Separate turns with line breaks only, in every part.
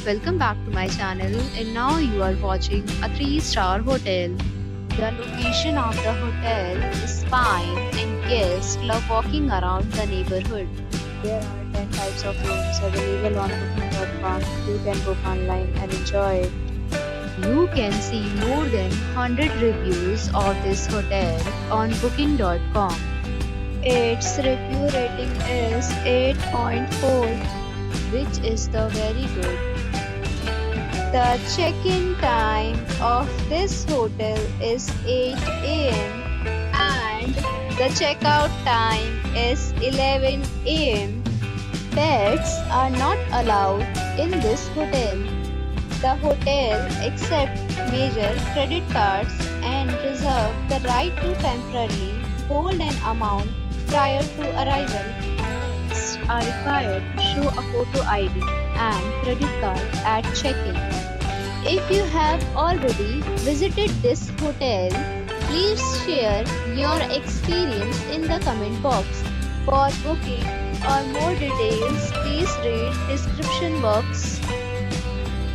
welcome back to my channel, and now you are watching a 3-star hotel. The location of the hotel is fine and guests love walking around the neighborhood. There are 10 types of rooms available on booking.com. You can book online and enjoy it. You can see more than 100 reviews of this hotel on booking.com. Its review rating is 8.4, which is the very good. The check-in time of this hotel is 8 a.m. and the checkout time is 11 a.m. Pets are not allowed in this hotel. The hotel accepts major credit cards and reserves the right to temporarily hold an amount prior to arrival. Guests are required to show a photo ID and credit card at check-in. If you have already visited this hotel, please share your experience in the comment box. For booking or more details, please read description box.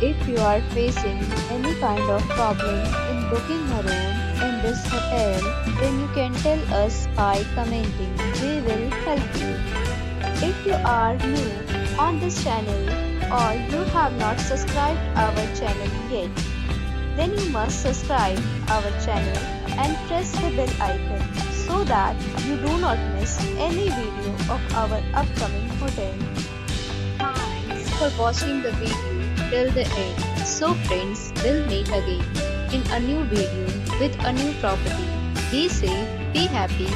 If you are facing any kind of problem in booking a room in this hotel, then you can tell us by commenting. We will help you. If you are new on this channel or you have not subscribed our channel yet, then you must subscribe our channel and press the bell icon so that you do not miss any video of our upcoming hotel. Thanks for watching the video till the end. So friends, we'll meet again in a new video with a new property. Be safe, be happy.